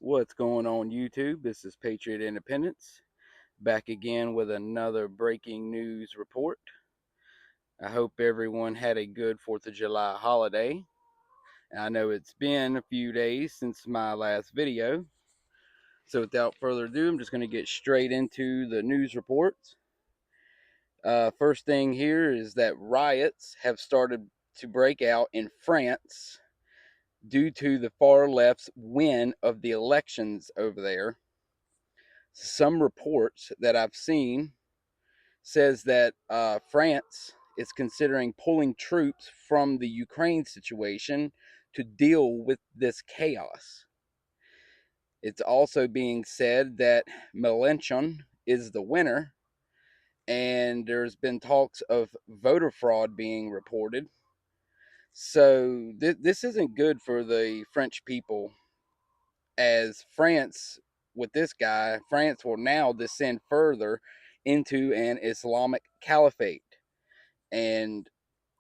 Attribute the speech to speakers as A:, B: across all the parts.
A: What's going on YouTube? This is Patriot Independence, back again with another breaking news report. I hope everyone had a good 4th of July holiday. I know it's been a few days since my last video, so without further ado, I'm just going to get straight into the news reports. First thing here is that riots have started to break out in France due to the far left's win of the elections over there. Some reports that I've seen says that France is considering pulling troops from the Ukraine situation to deal with this chaos. It's also being said that Mélenchon is the winner, and there's been talks of voter fraud being reported. So this isn't good for the French people, as France, with this guy, France will now descend further into an Islamic caliphate. And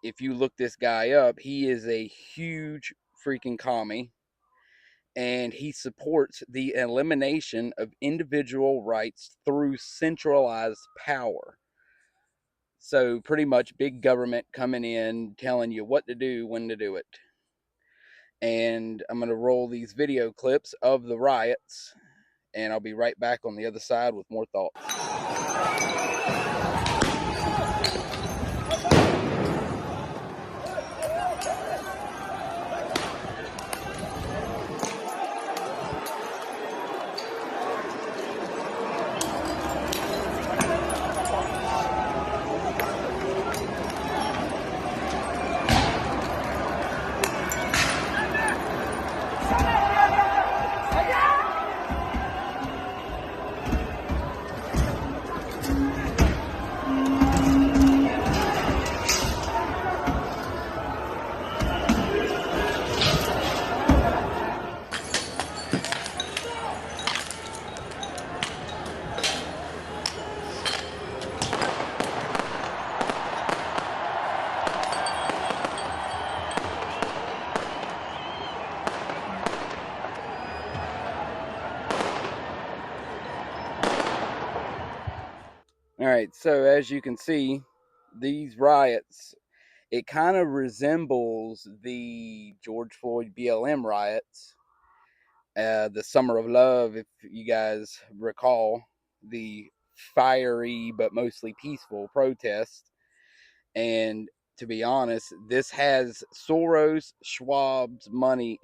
A: if you look this guy up, he is a huge freaking commie, and he supports the elimination of individual rights through centralized power. So pretty much big government coming in, telling you what to do, when to do it. And I'm going to roll these video clips of the riots, and I'll be right back on the other side with more thoughts. All right, so as you can see, these riots, it kind of resembles the George Floyd BLM riots, the Summer of Love, if you guys recall, the fiery but mostly peaceful protest. And to be honest, this has Soros, Schwab's money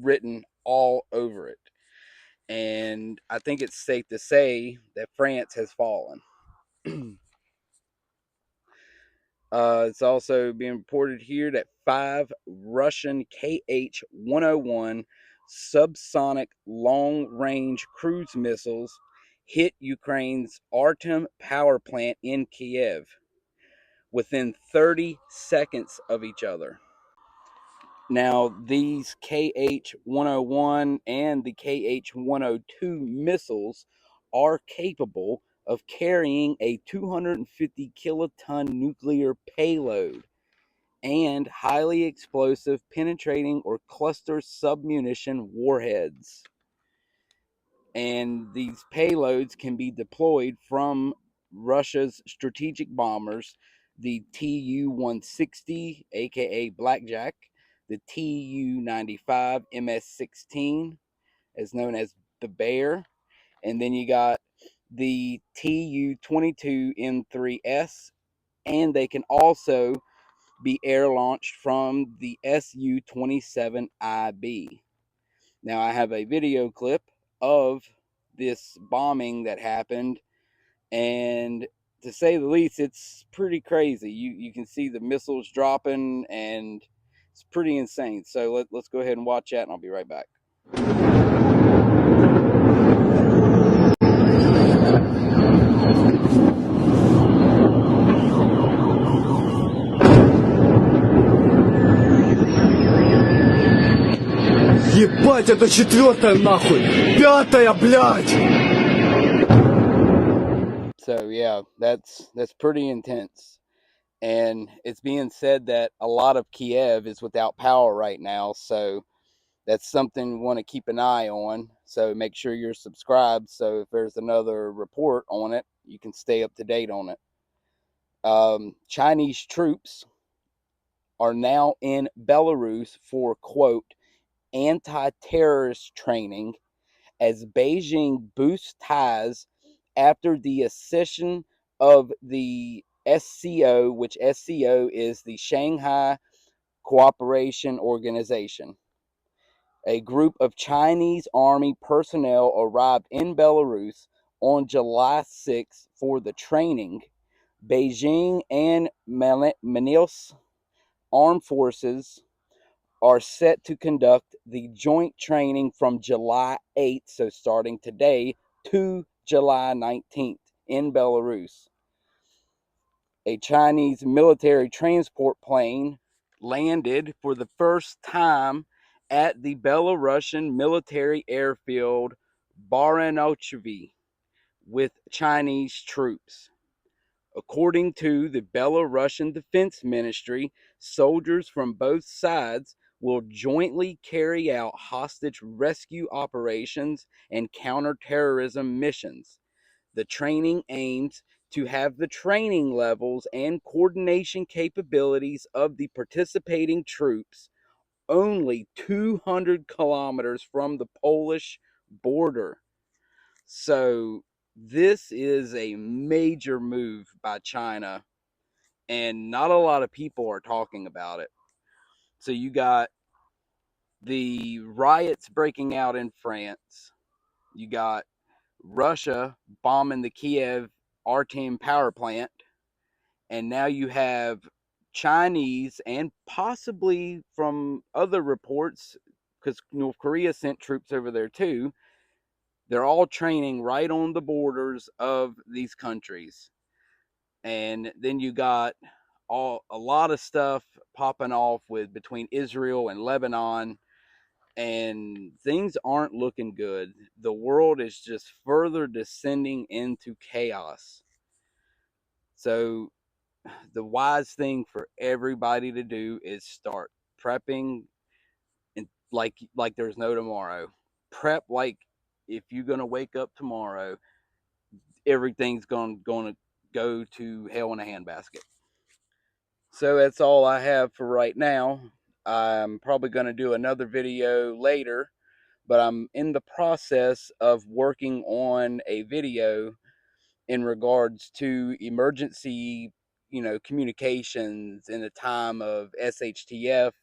A: written all over it. And I think it's safe to say that France has fallen. It's also being reported here that 5 Russian Kh-101 subsonic long-range cruise missiles hit Ukraine's Artem power plant in Kiev within 30 seconds of each other. Now, these Kh-101 and the Kh-102 missiles are capable of carrying a 250 kiloton nuclear payload and highly explosive, penetrating, or cluster submunition warheads. And these payloads can be deployed from Russia's strategic bombers, the Tu-160, aka Blackjack, the Tu-95 MS-16, as known as the Bear, and then you got the Tu-22 M3S, and they can also be air launched from the Su-27IB. Now, I have a video clip of this bombing that happened, and to say the least, it's pretty crazy. You can see the missiles dropping, and it's pretty insane. So let's go ahead and watch that, and I'll be right back.
B: Ебать, это 4-я нахуй! 5-я, блядь!
A: So yeah, that's pretty intense. And it's being said that a lot of Kiev is without power right now, so that's something you want to keep an eye on. So make sure you're subscribed. So if there's another report on it, you can stay up to date on it. Chinese troops are now in Belarus for, quote, anti-terrorist training as Beijing boosts ties after the accession of the SCO, which SCO is the Shanghai Cooperation Organization. A group of Chinese army personnel arrived in Belarus on July 6 for the training. Beijing and Manil's armed forces are set to conduct the joint training from July 8th, so starting today, to July 19th in Belarus. A Chinese military transport plane landed for the first time at the Belarusian military airfield Baranachvi with Chinese troops. According to the Belarusian Defense Ministry, soldiers from both sides will jointly carry out hostage rescue operations and counterterrorism missions. The training aims to have the training levels and coordination capabilities of the participating troops only 200 kilometers from the Polish border. So this is a major move by China, and not a lot of people are talking about it. So you got the riots breaking out in France. You got Russia bombing the Kiev Artem power plant. And now you have Chinese and possibly from other reports, because North Korea sent troops over there too, they're all training right on the borders of these countries. And then you got a lot of stuff popping off with between Israel and Lebanon, and things aren't looking good. The world is just further descending into chaos. So the wise thing for everybody to do is start prepping, and like there's no tomorrow. Prep like if you're gonna wake up tomorrow, everything's gonna go to hell in a handbasket. So that's all I have for right now. I'm probably going to do another video later, but I'm in the process of working on a video in regards to emergency, communications in a time of SHTF.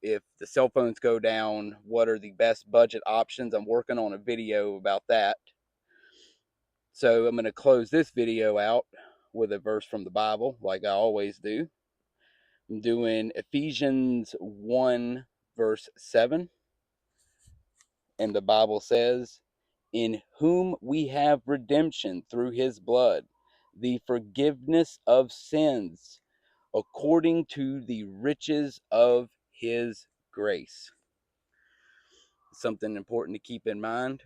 A: If the cell phones go down, what are the best budget options? I'm working on a video about that. So I'm going to close this video out with a verse from the Bible, like I always do. I'm doing Ephesians 1, verse 7. And the Bible says, in whom we have redemption through his blood, the forgiveness of sins, according to the riches of his grace. Something important to keep in mind.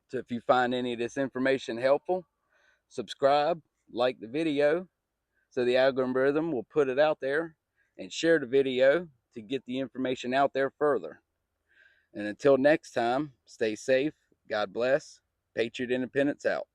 A: So if you find any of this information helpful, subscribe, like the video, so the algorithm will put it out there, and share the video to get the information out there further. And until next time, stay safe. God bless. Patriot Independence out.